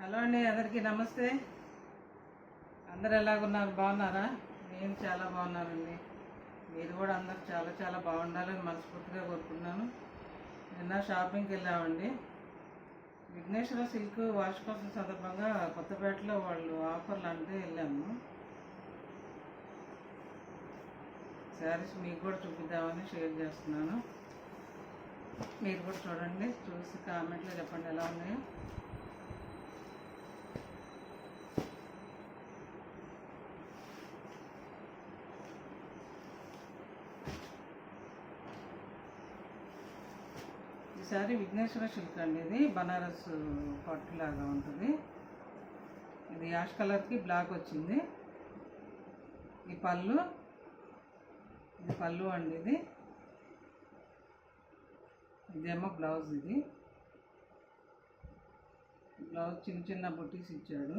Hello అండి, అందరికీ నమస్తే. అందరు ఎలాగున్నారు? బాగున్నారా? నేను చాలా బాగున్నానండి. మీరు కూడా అందరు చాలా చాలా బాగుండాలని మనస్ఫూర్తిగా కోరుకున్నాను. నిన్న షాపింగ్కి వెళ్ళామండి. విఘ్నేశ్వర సిల్క్ వార్షికోత్సవం సందర్భంగా కొత్తపేటలో వాళ్ళు ఆఫర్లు అంటే వెళ్ళాము. శారీస్ మీకు కూడా చూపిద్దామని షేర్ చేస్తున్నాను. మీరు కూడా చూడండి, చూసి కామెంట్లో చెప్పండి ఎలా ఉన్నాయో. ఈసారి విఘ్నేశ్వర సిల్క్ అండి, ఇది బనారస్ పట్టులాగా ఉంటుంది. ఇది యాష్ కలర్కి బ్లాక్ వచ్చింది. ఈ పళ్ళు, ఇది పళ్ళు అండి. ఇదేమో బ్లౌజ్. ఇది బ్లౌజ్ చిన్న చిన్న బుట్టీస్ ఇచ్చాడు.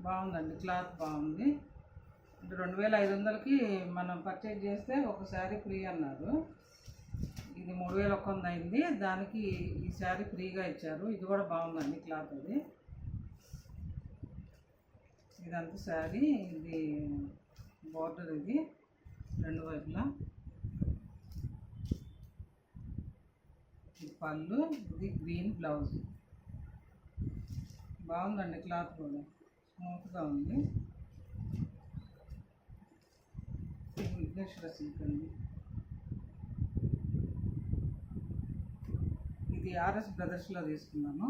బాగుందండి, క్లాత్ బాగుంది. అంటే 2500కి మనం పర్చేజ్ చేస్తే ఒక శారీ ఫ్రీ అన్నారు. ఇది 3100 అయింది. దానికి ఈ శారీ ఫ్రీగా ఇచ్చారు. ఇది కూడా బాగుందండి క్లాత్. అది ఇదంతా శారీ. ఇది బార్డర్, ఇది రెండు వైపులా. ఇది పళ్ళు, ఇది గ్రీన్ బ్లౌజ్. బాగుందండి క్లాత్ కూడా స్మూత్గా ఉంది. విఘ్నేశ్వర సిల్క్ అండి. ఇది ఆర్ఎస్ బ్రదర్స్లో తీసుకున్నాను.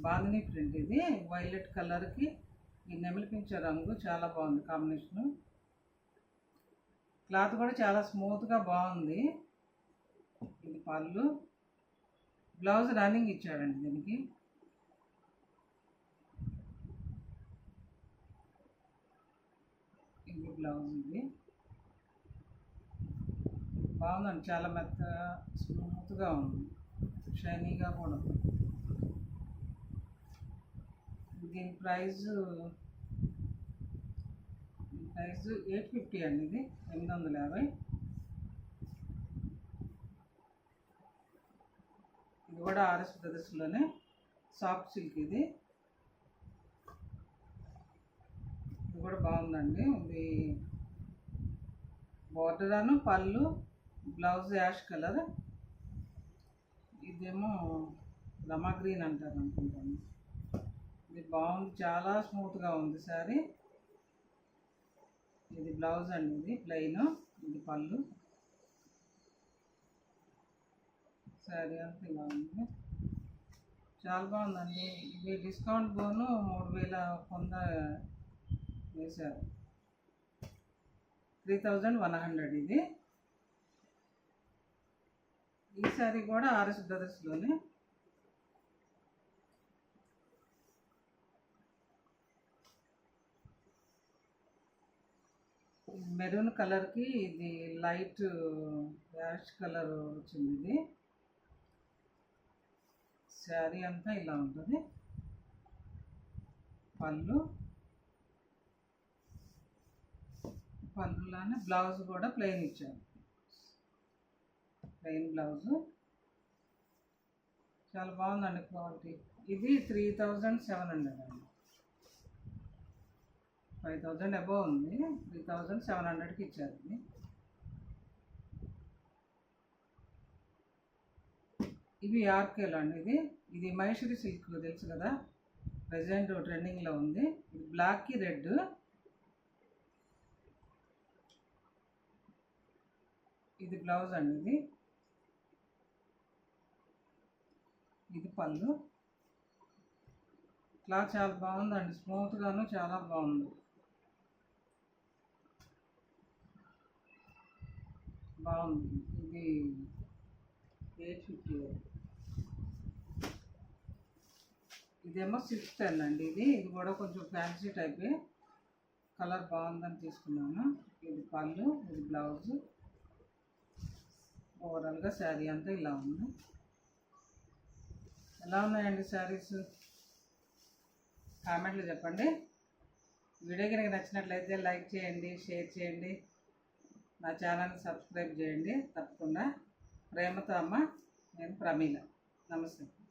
బాందిని ప్రింట్. ఇది వైలెట్ కలర్కి ఈ నెమలి పింఛ రంగు చాలా బాగుంది కాంబినేషను. క్లాత్ కూడా చాలా స్మూత్గా బాగుంది. ఇది పళ్ళు, బ్లౌజ్ రన్నింగ్ ఇచ్చాడండి దీనికి. ఇది బ్లౌజ్. ఇది బాగుందండి, చాలా మెత్తగా స్మూత్గా ఉంది, షైనీగా కూడా. దీని ప్రైస్ 850 అండి. ఇది 850. ఇది కూడా ఆర్ఎస్ బ్రదర్స్లోనే సాఫ్ట్ సిల్క్. ఇది కూడా బాగుందండి. ఇది బార్డర్ అను పళ్ళు, బ్లౌజ్ యాష్ కలర్. ఇదేమో రమా గ్రీన్ అంటారు అనుకుంటాను. ఇది బాగుంది, చాలా స్మూత్గా ఉంది శారీ. ఇది బ్లౌజ్ అండి, ఇది ప్లెయిన్. ఇది పళ్ళు. శారీ అంతా ఇలా ఉంది, చాలా బాగుందండి. ఇది డిస్కౌంట్ పోను 3100 వేశారు. 3100 ఇది. ఈ శారీ కూడా ఆర్ఎస్ బ్రదర్స్లోనే. మెరూన్ కలర్కి ఇది లైట్ యాష్ కలర్ వచ్చింది. ఇది శారీ అంతా ఇలా ఉంటుంది. పళ్ళులానే బ్లౌజ్ కూడా ప్లెయిన్ ఇచ్చారు. ప్లెయిన్ బ్లౌజు చాలా బాగుందండి క్వాలిటీ. ఇది 3700 అండి. 5000 అబోవ్ ఉంది. 3700కి ఇచ్చారు. ఇవి ఆర్కేలో అండి. ఇది మహేశ్వరి సిల్క్ తెలుసు కదా, ప్రజెంట్ ట్రెండింగ్లో ఉంది. ఇది బ్లాక్కి రెడ్. ఇది బ్లౌజ్ అండి. ఇది పళ్ళు. క్లాత్ చాలా బాగుందండి, స్మూత్గాను చాలా బాగుంది. ఇది 850. ఇదేమో 610 అండి. ఇది కూడా కొంచెం ఫ్యాన్సీ టైపే. కలర్ బాగుందని తీసుకున్నాను. ఇది పళ్ళు, ఇది బ్లౌజ్. ఓవరాల్గా శారీ అంతా ఇలా ఉంది. ఎలా ఉన్నాయండి శారీస్? కామెంట్లో చెప్పండి. వీడియో కనుక నచ్చినట్లయితే లైక్ చేయండి, షేర్ చేయండి. నా ఛానల్ని సబ్స్క్రైబ్ చేయండి తప్పకుండా. ప్రేమతో అమ్మ. నేను ప్రమీల. నమస్తే.